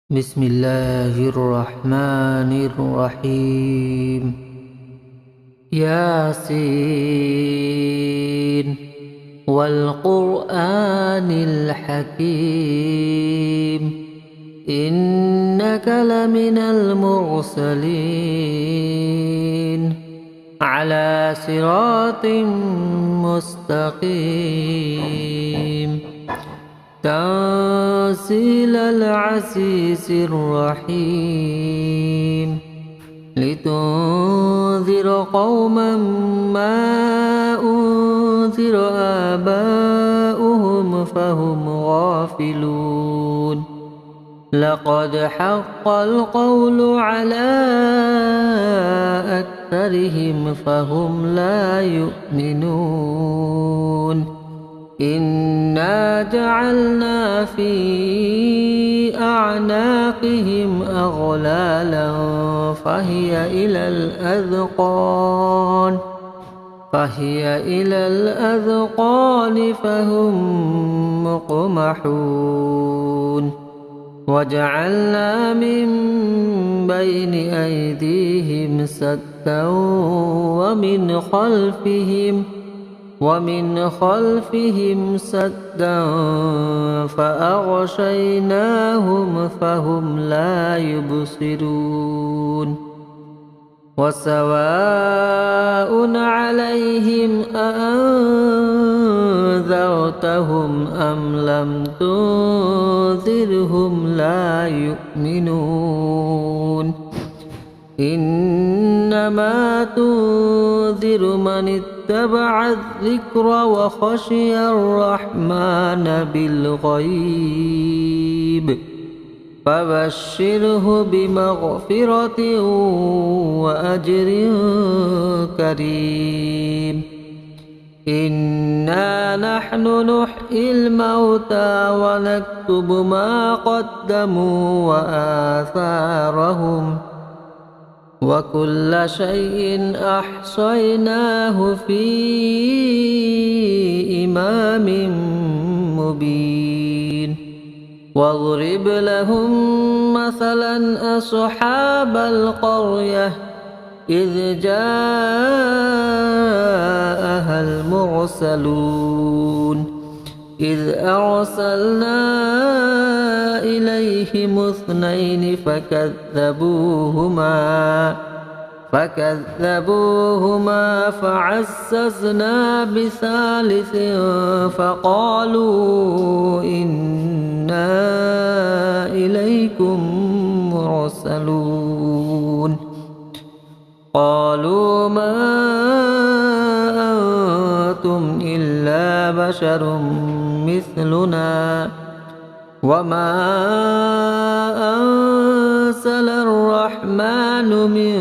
بسم الله الرحمن الرحيم. ياسين والقرآن الحكيم إنك لمن المرسلين على صراط مستقيم تنزيل العزيز الرحيم لتنذر قوما ما أنذر آباؤهم فهم غافلون لقد حق القول على أكثرهم فهم لا يؤمنون إنا جعلنا في أعناقهم أغلالا فهي إلى الأذقان فهم مقمحون وجعلنا من بين أيديهم سدا ومن خلفهم سدا فأغشيناهم فهم لا يبصرون وسواء عليهم أأنذرتهم أم لم تنذرهم لا يؤمنون إنما تنذر من اتبع الذكر وخشي الرحمن بالغيب فبشره بمغفرة وأجر كريم إنا نحن نحيي الموتى ونكتب ما قدموا وآثارهم وكل شيء أحصيناه في إمام مبين واضرب لهم مثلا أصحاب القرية إذ جاءها المرسلون إذ أرسلنا إليهم اثنين فكذبوهما فعززنا بثالث فقالوا إنا إليكم مرسلون قالوا ما أنتم إلا بشر مثلنا وما أنزل الرحمن من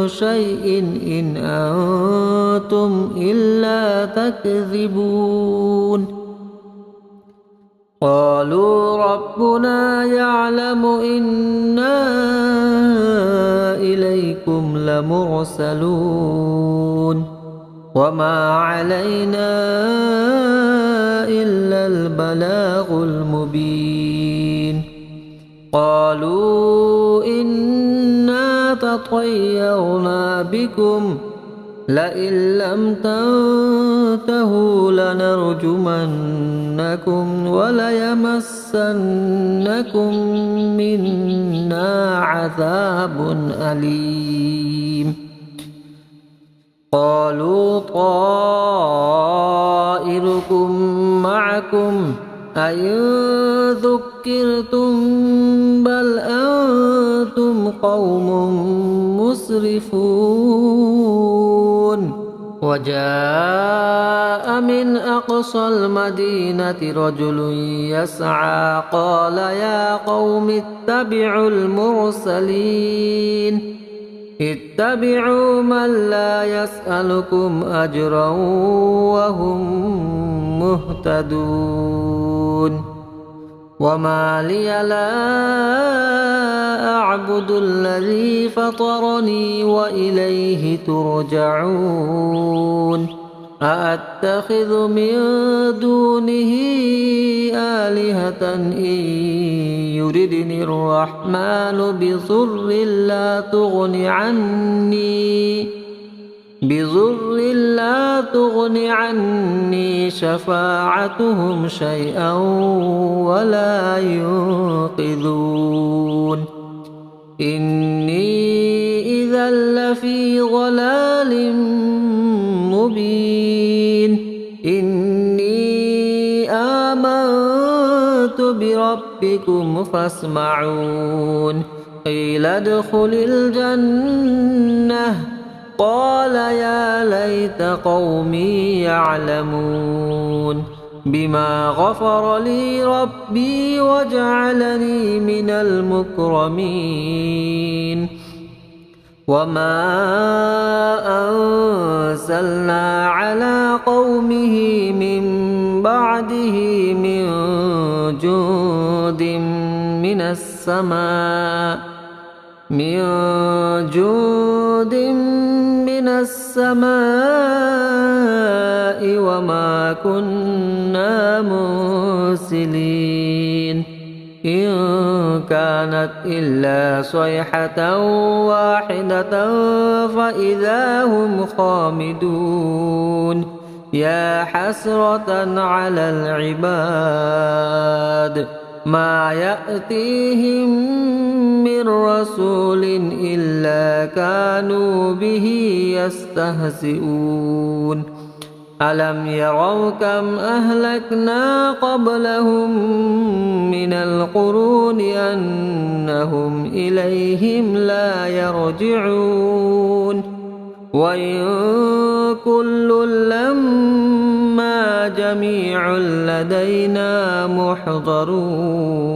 شيء إن أنتم إلا تكذبون قالوا ربنا يعلم إنا إليكم لمرسلون وما علينا إلا البلاغ المبين قالوا إنا تطيرنا بكم لئن لم تنتهوا لنرجمنكم وليمسنكم منا عذاب أليم قالوا طائركم معكم أئن ذكرتم بل أنتم قوم مسرفون وجاء من أقصى المدينة رجل يسعى قال يا قوم اتبعوا من لا يسألكم أجرا وهم مهتدون وما لي لا أعبد الذي فطرني وإليه ترجعون أأتخذ من دونه آلهة إن يردني الرحمن بضر لا تغن عني شفاعتهم شيئا ولا ينقذون إني إذا لفي ضلال مبين إني آمنت بربكم فاسمعون قيل ادخل الجنة قال يا ليت قومي يعلمون بما غفر لي ربي وجعلني من المكرمين وما أنزلنا على قومه من بعده من جند من السماء وما كنا منزلين إن كانت إلا صيحة واحدة فإذا هم خامدون يا حسرة على العباد ما يأتيهم من رسول إلا كانوا به يستهزئون ألم يروا كم أهلكنا قبلهم من القرون أنهم إليهم لا يرجعون وإن كل لما جميع لدينا محضرون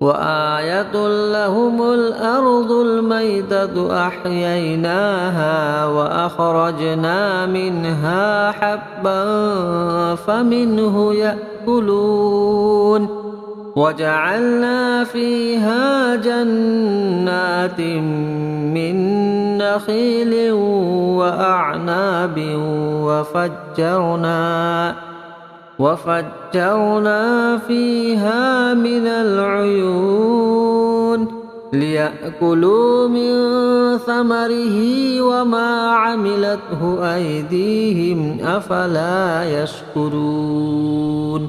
وآية لهم الأرض الميتة أحييناها وأخرجنا منها حبا فمنه يأكلون وجعلنا فيها جنات من نخيل وأعناب وفجرنا فيها من العيون ليأكلوا من ثمره وما عملته أيديهم أفلا يشكرون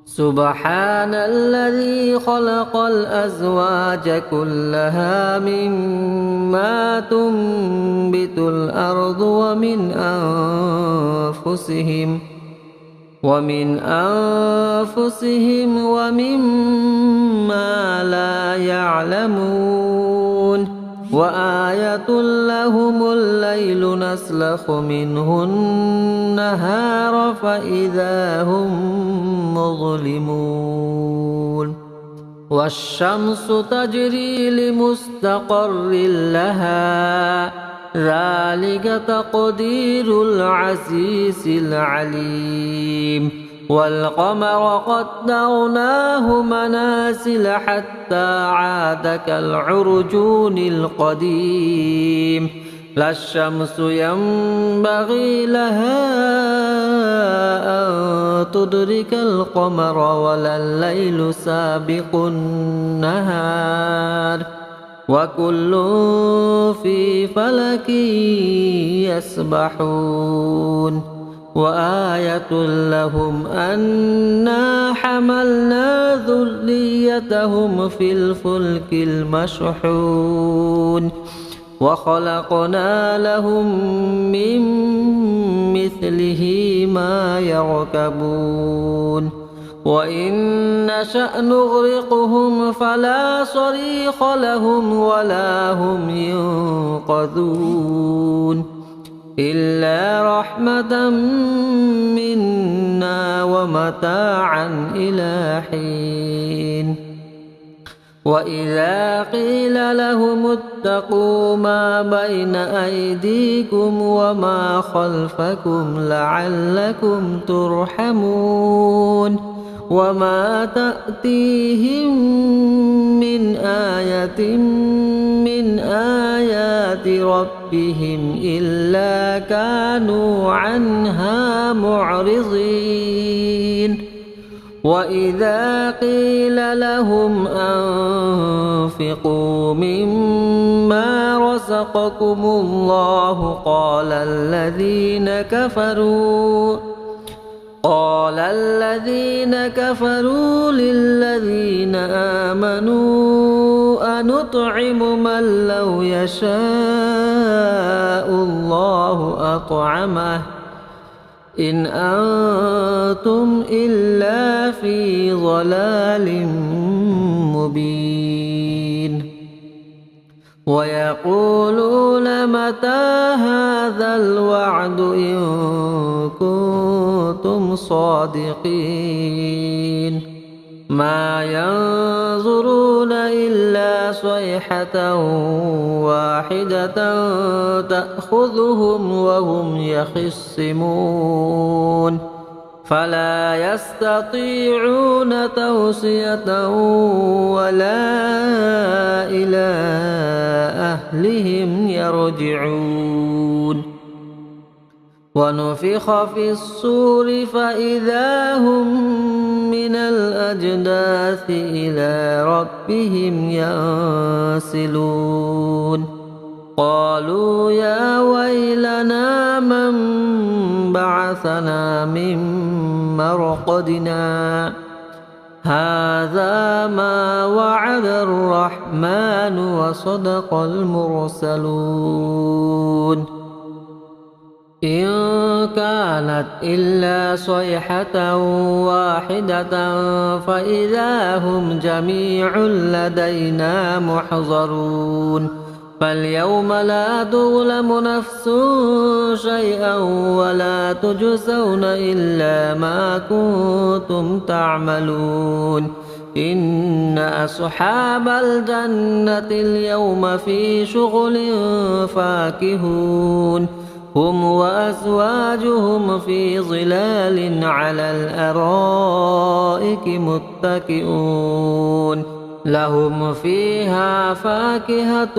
سبحان الذي خلق الأزواج كلها مما تنبت الأرض ومن أنفسهم ومما لا يعلمون وآية لهم الليل نسلخ منه النهار فإذا هم مظلمون والشمس تجري لمستقر لها ذلك تقدير العزيز العليم والقمر قدرناه منازل حتى عاد كالعرجون القديم لا الشمس ينبغي لها أن تدرك القمر ولا الليل سابق النهار وكل في فلك يسبحون وآية لهم أنا حملنا ذريتهم في الفلك المشحون وخلقنا لهم من مثله ما يركبون وإن نشأ نغرقهم فلا صريخ لهم ولا هم ينقذون إلا رحمة منا ومتاعا إلى حين وإذا قيل لهم اتقوا ما بين أيديكم وما خلفكم لعلكم ترحمون وما تأتيهم من آية من آيات ربهم إلا كانوا عنها معرضين وإذا قيل لهم أنفقوا مما رزقكم الله قال الذين كفروا للذين آمنوا أنطعم من لو يشاء الله أطعمه إن أنتم إلا في ضلال مبين ويقولون متى هذا الوعد إن كنتم صادقين ما ينظرون إلا صيحة واحدة تأخذهم وهم يخصمون فلا يستطيعون توصية ولا إلى أهلهم يرجعون ونفخ في الصور فإذا هم من الأجداث إلى ربهم ينسلون قالوا يا ويلنا من بعثنا من مرقدنا هذا ما وعد الرحمن وصدق المرسلون إن كانت إلا صيحة واحدة فإذا هم جميع لدينا محضرون فاليوم لا تظلم نفس شيئا ولا تجزون إلا ما كنتم تعملون إن أصحاب الجنة اليوم في شغل فاكهون هم وأزواجهم في ظلال على الأرائك متكئون لهم فيها فاكهة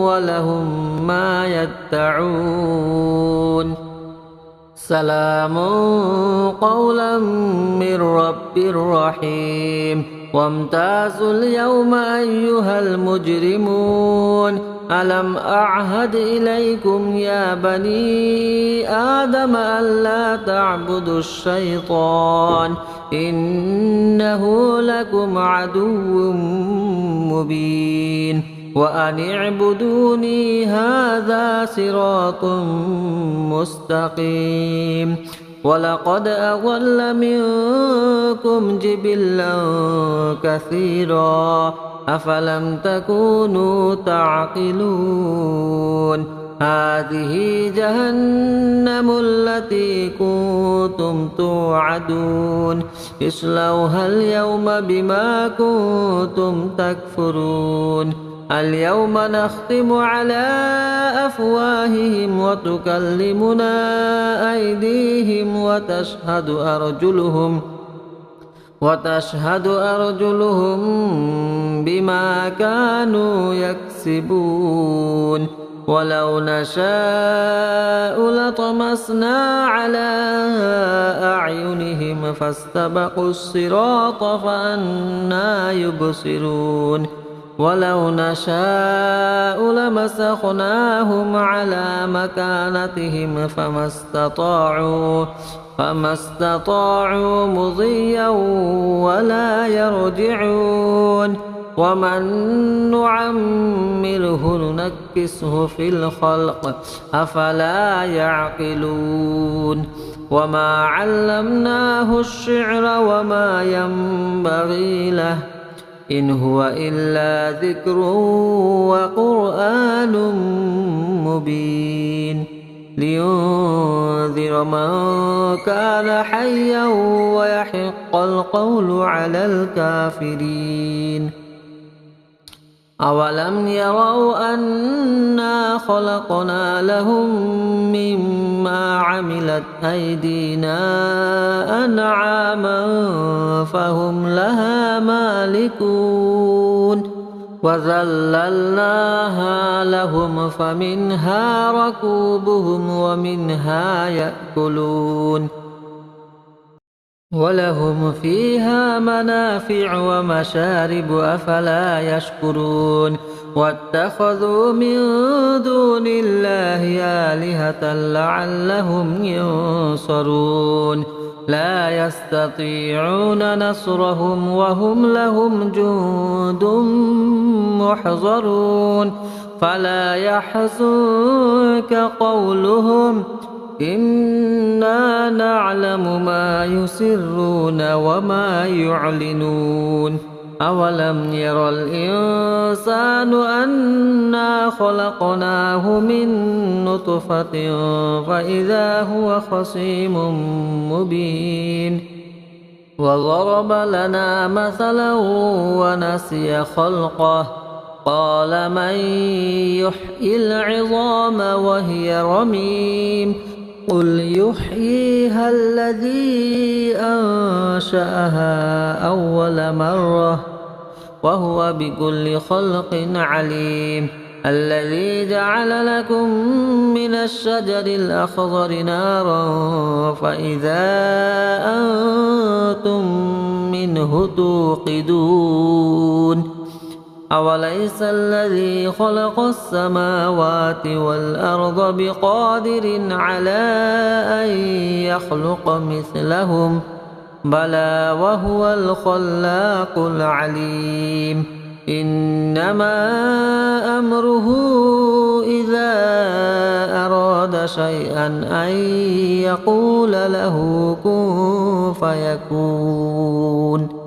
ولهم ما يدعون سلام قولا من رب رحيم وامتازوا اليوم أيها المجرمون ألم أعهد إليكم يا بني آدم ألا تعبدوا الشيطان إنه لكم عدو مبين وأن اعبدوني هذا صراط مستقيم ولقد أضل منكم جبلا كثيرا أفلم تكونوا تعقلون هذه جهنم التي كنتم توعدون اصلوها اليوم بما كنتم تكفرون اليوم نختم على أفواههم وتكلمنا أيديهم وتشهد أرجلهم بما كانوا يكسبون ولو نشاء لطمسنا على أعينهم فاستبقوا الصراط فأنى يبصرون ولو نشاء لمسخناهم على مكانتهم فما استطاعوا مضيا ولا يرجعون ومن نعمره ننكسه في الخلق أفلا يعقلون وما علمناه الشعر وما ينبغي له إن هو إلا ذكر وقرآن مبين لينذر من كان حيا ويحق القول على الكافرين أولم يروا أنا خلقنا لهم مما عملت أيدينا أنعاما فهم لها مالكون وذللناها لهم فمنها ركوبهم ومنها يأكلون ولهم فيها منافع ومشارب أفلا يشكرون واتخذوا من دون الله آلهة لعلهم ينصرون لا يستطيعون نصرهم وهم لهم جند محضرون فلا يحزنك قولهم إنا نعلم ما يسرون وما يعلنون أولم ير الإنسان أنا خلقناه من نطفة فإذا هو خصيم مبين وضرب لنا مثلا ونسي خلقه قال من يحيي العظام وهي رميم قل يحييها الذي أنشأها أول مرة وهو بكل خلق عليم الذي جعل لكم من الشجر الأخضر نارا فإذا أنتم منه توقدون أوليس الذي خلق السماوات والأرض بقادر على أن يخلق مثلهم بلى وهو الخلاق العليم إنما أمره إذا أراد شيئا أن يقول له كن فيكون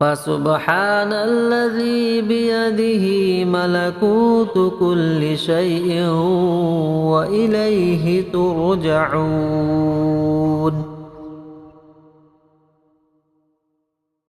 فسبحان الذي بيده ملكوت كل شيء وإليه ترجعون.